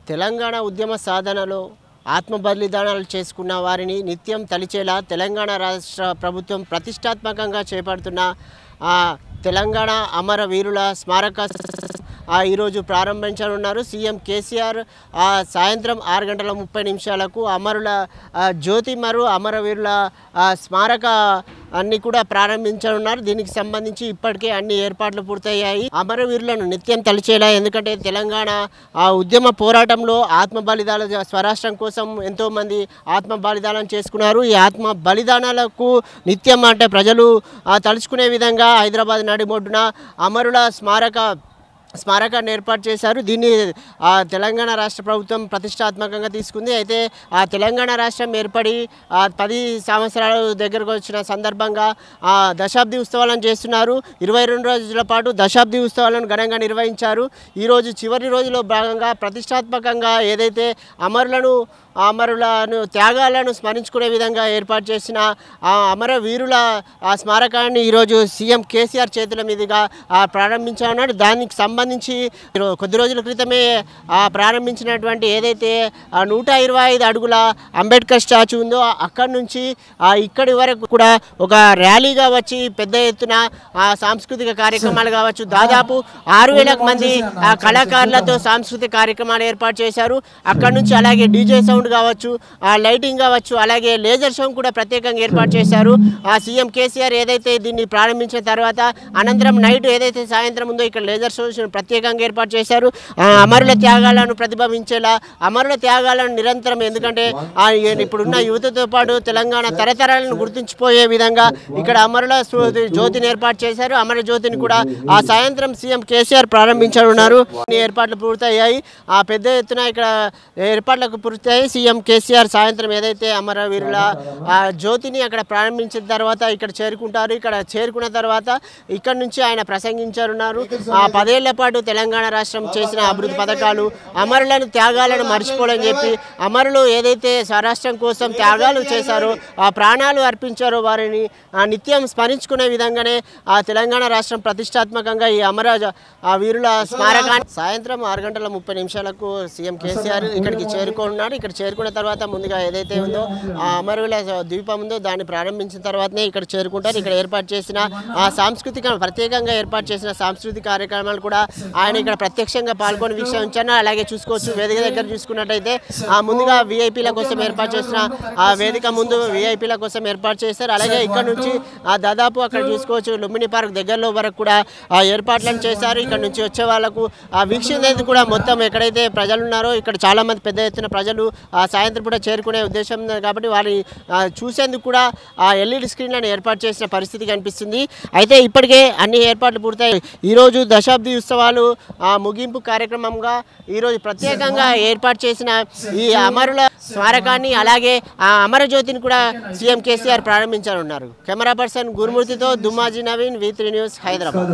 తెలంగాణ ఉద్యమ సాధనలో ఆత్మ బలిదానాలు చేసుకున్న వారిని నిత్యం తలిచేలా తెలంగాణ రాష్ట్ర ప్రభుత్వం ప్రతిష్టాత్మకంగా చేపడుతున్న తెలంగాణ అమరవీరుల స్మారక ఈరోజు ప్రారంభించనున్నారు. సీఎం కేసీఆర్ సాయంత్రం 6:30 అమరుల జ్యోతి మరియు అమరవీరుల స్మారక అన్ని కూడా ప్రారంభించనున్నారు. దీనికి సంబంధించి ఇప్పటికే అన్ని ఏర్పాట్లు పూర్తయ్యాయి. అమరవీరులను నిత్యం తలిచేలా, ఎందుకంటే తెలంగాణ ఉద్యమ పోరాటంలో ఆత్మ బలిదానాల స్వరాష్ట్రం కోసం ఎంతోమంది ఆత్మ బలిదానం చేసుకున్నారు. ఈ ఆత్మ బలిదానాలకు నిత్యం అంటే ప్రజలు తలుచుకునే విధంగా హైదరాబాద్ నడిబొడ్డున అమరుల స్మారకాన్ని ఏర్పాటు చేశారు. దీన్ని తెలంగాణ రాష్ట్ర ప్రభుత్వం ప్రతిష్టాత్మకంగా తీసుకుంది. అయితే తెలంగాణ రాష్ట్రం ఏర్పడి 10 సంవత్సరాల దగ్గరకు వచ్చిన సందర్భంగా దశాబ్ది ఉత్సవాలను చేస్తున్నారు. 22 రోజుల పాటు దశాబ్ది ఉత్సవాలను ఘనంగా నిర్వహించారు. ఈరోజు చివరి రోజులో భాగంగా ప్రతిష్టాత్మకంగా ఏదైతే అమరులను త్యాగాలను స్మరించుకునే విధంగా ఏర్పాటు చేసిన అమరవీరుల స్మారకాన్ని ఈరోజు సీఎం కేసీఆర్ చేతుల మీదుగా ప్రారంభించనున్నాడు. దానికి సంబంధించి కొద్ది రోజుల క్రితమే ప్రారంభించినటువంటి ఏదైతే 125 అడుగుల అంబేద్కర్ స్టాచ్యూ ఉందో అక్కడి నుంచి ఇక్కడి వరకు కూడా ఒక ర్యాలీగా వచ్చి పెద్ద ఎత్తున సాంస్కృతిక కార్యక్రమాలు కావచ్చు, దాదాపు 6,000 మంది కళాకారులతో సాంస్కృతిక కార్యక్రమాలు ఏర్పాటు చేశారు. అక్కడి నుంచి అలాగే డీజే సౌండ్ కావచ్చు, లైటింగ్ కావచ్చు, అలాగే లేజర్ షో కూడా ప్రత్యేకంగా ఏర్పాటు చేశారు. సీఎం కేసీఆర్ ఏదైతే దీన్ని ప్రారంభించిన తర్వాత అనంతరం నైట్ ఏదైతే సాయంత్రం ఉందో ఇక్కడ లేజర్ షో ప్రత్యేకంగా ఏర్పాటు చేశారు. అమరుల త్యాగాలను ప్రతిబింబించేలా, అమరుల త్యాగాలను నిరంతరం, ఎందుకంటే ఇప్పుడున్న యువతతో పాటు తెలంగాణ తరతరాలను గుర్తుంచిపోయే విధంగా ఇక్కడ అమరుల జ్యోతిని ఏర్పాటు చేశారు. అమర జ్యోతిని కూడా సాయంత్రం సీఎం కేసీఆర్ ప్రారంభించనున్నారు. ఏర్పాట్లు పూర్తయ్యాయి. పెద్ద ఎత్తున ఇక్కడ ఏర్పాట్లకు పూర్తయ్యాయి. సీఎం కేసీఆర్ సాయంత్రం ఏదైతే అమరవీరుల జ్యోతిని అక్కడ ప్రారంభించిన తర్వాత ఇక్కడ చేరుకుంటారు. ఇక్కడ చేరుకున్న తర్వాత ఇక్కడ నుంచి ఆయన ప్రసంగించనున్నారు. 10 ఏళ్ల పాటు తెలంగాణ రాష్ట్రం చేసిన అభివృద్ధి పథకాలు, అమరులను త్యాగాలను మర్చిపోవాలని చెప్పి, అమరులు ఏదైతే స్వరాష్ట్రం కోసం త్యాగాలు చేశారో, ప్రాణాలు అర్పించారో వారిని నిత్యం స్మరించుకునే విధంగానే తెలంగాణ రాష్ట్రం ప్రతిష్టాత్మకంగా ఈ వీరుల స్మారకాన్ని సాయంత్రం 6:30 సీఎం కేసీఆర్ ఇక్కడికి చేరుకున్నారు. ఇక్కడ చేరుకున్న తర్వాత ముందుగా ఏదైతే ఉందో అమరవీరుల ద్వీపం ఉందో దాన్ని ప్రారంభించిన తర్వాతనే ఇక్కడ చేరుకుంటారు. ఇక్కడ ఏర్పాటు చేసిన ప్రత్యేకంగా ఏర్పాటు చేసిన సాంస్కృతిక కార్యక్రమాలు కూడా ఆయన ఇక్కడ ప్రత్యక్షంగా పాల్గొని వీక్షించారు. అలాగే చూసుకోవచ్చు, వేదిక దగ్గర చూసుకున్నట్టయితే ముందుగా వీఐపీల కోసం ఏర్పాటు చేసిన వేదిక ముందు వీఐపీల కోసం ఏర్పాటు చేశారు. అలాగే ఇక్కడ నుంచి దాదాపు అక్కడ చూసుకోవచ్చు లుంబిని పార్క్ దగ్గరలో వరకు కూడా ఏర్పాట్లను చేశారు. ఇక్కడ నుంచి వచ్చే వాళ్ళకు వీక్షించేందుకు కూడా మొత్తం ఎక్కడైతే ప్రజలు ఉన్నారో ఇక్కడ చాలామంది పెద్ద ఎత్తున ప్రజలు సాయంత్రం పూట చేరుకునే ఉద్దేశం కాబట్టి వారి చూసేందుకు కూడా ఎల్ఈడి స్క్రీన్లను ఏర్పాటు చేసిన పరిస్థితి కనిపిస్తుంది. అయితే ఇప్పటికే అన్ని ఏర్పాట్లు పూర్తయి ఈరోజు దశాబ్ది ఉత్సవాలు ముగింపు కార్యక్రమంగా ఈరోజు ప్రత్యేకంగా ఏర్పాటు చేసిన ఈ అమరుల స్మారకాన్ని అలాగే అమరజ్యోతిని కూడా సీఎం కేసీఆర్ ప్రారంభించనున్నారు. కెమెరా పర్సన్ గురుమూర్తితో దుమ్మాజీ నవీన్, V3 న్యూస్, హైదరాబాద్.